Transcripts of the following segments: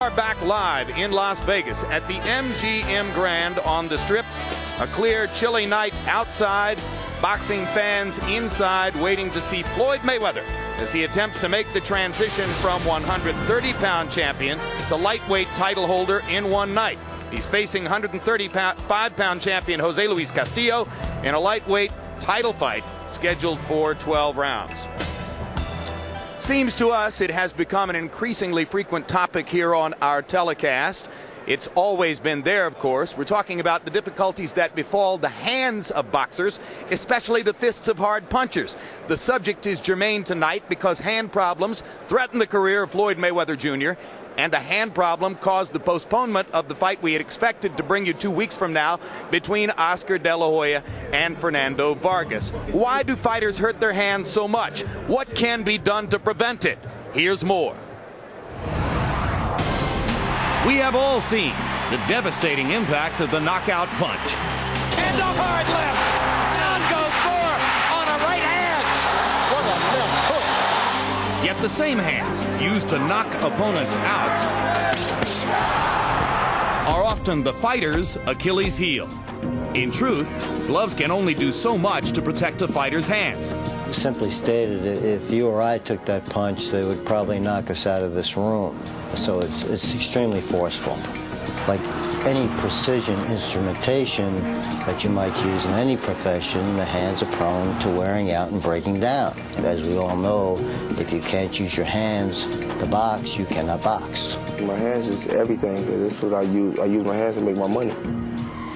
Are back live in Las Vegas at the MGM Grand on the Strip. A clear, chilly night outside. Boxing fans inside waiting to see Floyd Mayweather as he attempts to make the transition from 130-pound champion to lightweight title holder in one night. He's facing 135-pound champion Jose Luis Castillo in a lightweight title fight scheduled for 12 rounds. Seems to us it has become an increasingly frequent topic here on our telecast. It's always been there, of course. We're talking about the difficulties that befall the hands of boxers, especially the fists of hard punchers. The subject is germane tonight because hand problems threaten the career of Floyd Mayweather Jr., and a hand problem caused the postponement of the fight we had expected to bring you 2 weeks from now between Oscar De La Hoya and Fernando Vargas. Why do fighters hurt their hands so much? What can be done to prevent it? Here's more. We have all seen the devastating impact of the knockout punch. And a hard left. Down goes Moore on a right hand. What a left hook. Yet the same hands used to knock opponents out are often the fighter's Achilles heel. In truth, gloves can only do so much to protect a fighter's hands. Simply stated, if you or I took that punch, they would probably knock us out of this room. So it's extremely forceful. Like any precision instrumentation that you might use in any profession, the hands are prone to wearing out and breaking down. And as we all know, if you can't use your hands to box, you cannot box. My hands is everything. That's what I use. I use my hands to make my money.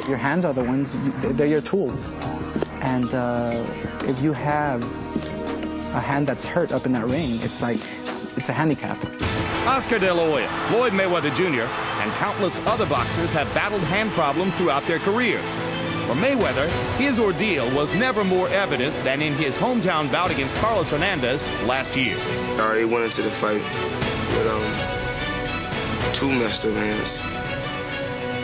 Your hands are the ones, they're your tools. And if you have a hand that's hurt up in that ring, it's like, it's a handicap. Oscar De La Hoya, Floyd Mayweather Jr., and countless other boxers have battled hand problems throughout their careers. For Mayweather, his ordeal was never more evident than in his hometown bout against Carlos Hernandez last year. I already went into the fight with two messed up hands.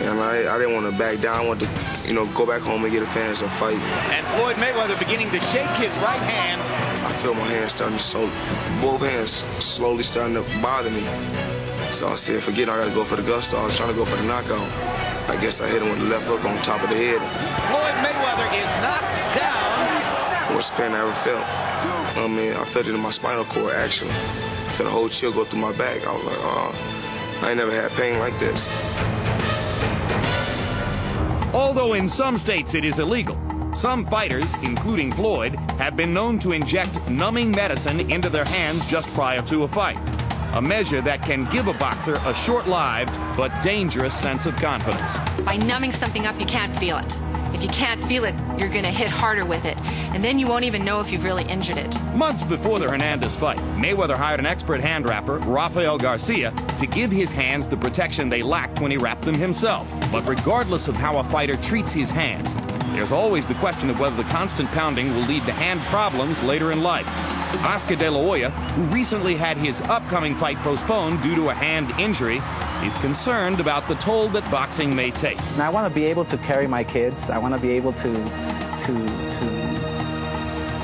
And I didn't want to back down. I wanted to, go back home and get a fans and fight. And Floyd Mayweather beginning to shake his right hand. I feel my hands starting to both hands slowly starting to bother me. So I said, forget it, I got to go for the gusto. I was trying to go for the knockout. I guess I hit him with the left hook on top of the head. Floyd Mayweather is knocked down. Worst pain I ever felt. I mean, I felt it in my spinal cord, actually. I felt a whole chill go through my back. I was like, oh, I ain't never had pain like this. Although in some states it is illegal, some fighters, including Floyd, have been known to inject numbing medicine into their hands just prior to a fight. A measure that can give a boxer a short-lived but dangerous sense of confidence. By numbing something up, you can't feel it. If you can't feel it, you're going to hit harder with it. And then you won't even know if you've really injured it. Months before the Hernandez fight, Mayweather hired an expert hand wrapper, Rafael Garcia, to give his hands the protection they lacked when he wrapped them himself. But regardless of how a fighter treats his hands, there's always the question of whether the constant pounding will lead to hand problems later in life. Oscar De La Hoya, who recently had his upcoming fight postponed due to a hand injury, is concerned about the toll that boxing may take. Now, I want to be able to carry my kids. I want to be able to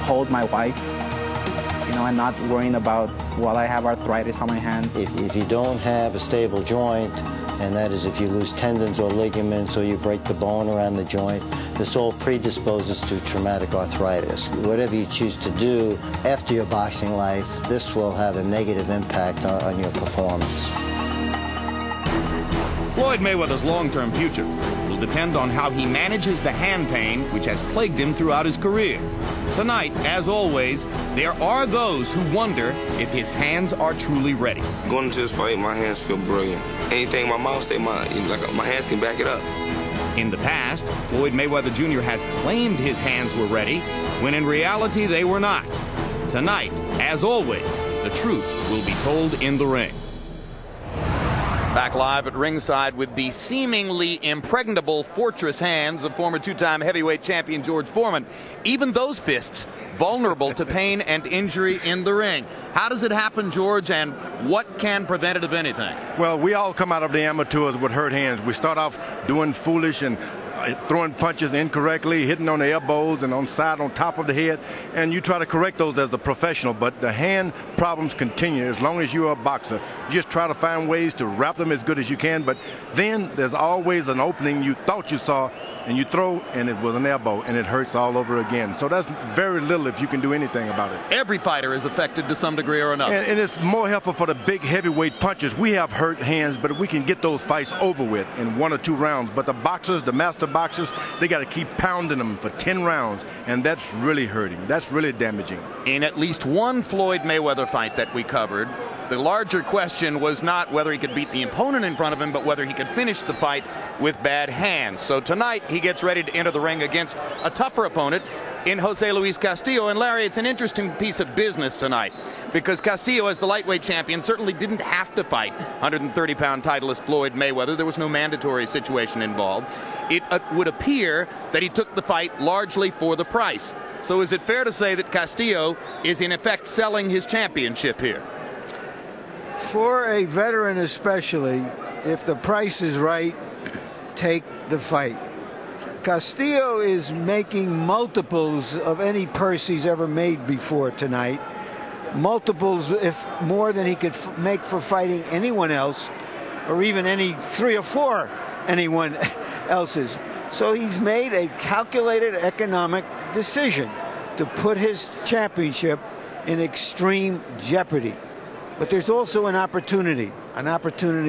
hold my wife, and not worrying about, well, I have arthritis on my hands. If you don't have a stable joint, and that is if you lose tendons or ligaments or you break the bone around the joint, this all predisposes to traumatic arthritis. Whatever you choose to do after your boxing life, this will have a negative impact on your performance. Floyd Mayweather's long-term future will depend on how he manages the hand pain which has plagued him throughout his career. Tonight, as always, there are those who wonder if his hands are truly ready. Going into this fight, my hands feel brilliant. Anything my mouth say, my hands can back it up. In the past, Floyd Mayweather Jr. has claimed his hands were ready, when in reality they were not. Tonight, as always, the truth will be told in the ring. Back live at ringside with the seemingly impregnable fortress hands of former two-time heavyweight champion George Foreman. Even those fists vulnerable to pain and injury in the ring. How does it happen, George, and what can prevent it, if anything? Well, we all come out of the amateurs with hurt hands. We start off doing foolish and throwing punches incorrectly, hitting on the elbows and on top of the head, and you try to correct those as a professional. But the hand problems continue as long as you're a boxer. You just try to find ways to wrap them as good as you can, but then there's always an opening you thought you saw, and you throw, and it was an elbow, and it hurts all over again. So that's very little if you can do anything about it. Every fighter is affected to some degree or another. And it's more helpful for the big heavyweight punchers. We have hurt hands, but we can get those fights over with in 1 or 2 rounds. But the boxers, the master boxers, they got to keep pounding them for 10 rounds, and that's really hurting. That's really damaging. In at least one Floyd Mayweather fight that we covered, the larger question was not whether he could beat the opponent in front of him, but whether he could finish the fight with bad hands. So tonight, he gets ready to enter the ring against a tougher opponent in Jose Luis Castillo. And Larry, it's an interesting piece of business tonight, because Castillo, as the lightweight champion, certainly didn't have to fight 130-pound titleist Floyd Mayweather. There was no mandatory situation involved. It would appear that he took the fight largely for the price. So is it fair to say that Castillo is in effect selling his championship here? For a veteran especially, if the price is right, take the fight. Castillo is making multiples of any purse he's ever made before tonight. Multiples, if more than he could make for fighting anyone else, or even any 3 or 4 anyone else's. So he's made a calculated economic decision to put his championship in extreme jeopardy. But there's also an opportunity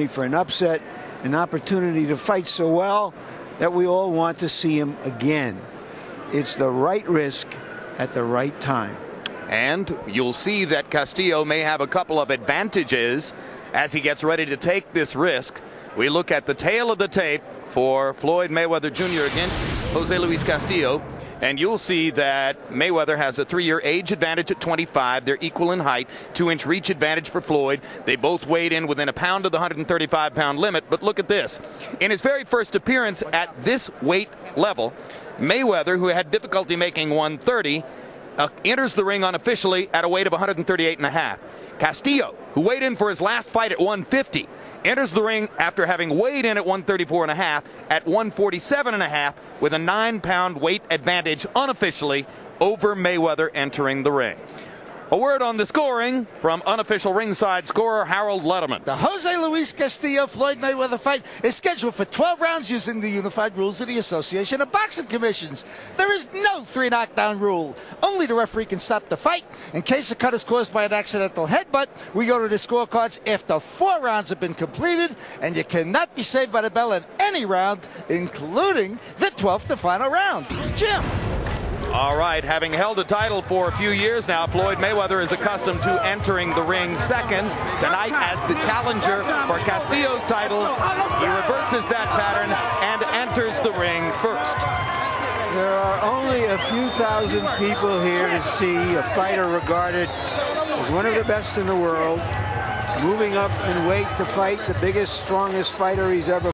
for an upset, an opportunity to fight so well that we all want to see him again. It's the right risk at the right time. And you'll see that Castillo may have a couple of advantages as he gets ready to take this risk. We look at the tail of the tape for Floyd Mayweather Jr. against Jose Luis Castillo, and you'll see that Mayweather has a 3-year age advantage at 25. They're equal in height, 2-inch reach advantage for Floyd. They both weighed in within a pound of the 135-pound limit. But look at this. In his very first appearance at this weight level, Mayweather, who had difficulty making 130, enters the ring unofficially at a weight of 138.5. Castillo, who weighed in for his last fight at 150, enters the ring after having weighed in at 134.5 at 147.5 with a 9-pound weight advantage unofficially over Mayweather entering the ring. A word on the scoring from unofficial ringside scorer Harold Letterman. The Jose Luis Castillo Floyd Mayweather fight is scheduled for 12 rounds using the unified rules of the Association of Boxing Commissions. There is no 3-knockdown rule. Only the referee can stop the fight. In case a cut is caused by an accidental headbutt, we go to the scorecards after 4 rounds have been completed, and you cannot be saved by the bell in any round, including the 12th and final round. Jim. All right, having held a title for a few years now, Floyd Mayweather is accustomed to entering the ring second. Tonight, as the challenger for Castillo's title, he reverses that pattern and enters the ring first. There are only a few thousand people here to see a fighter regarded as one of the best in the world, moving up in weight to fight the biggest, strongest fighter he's ever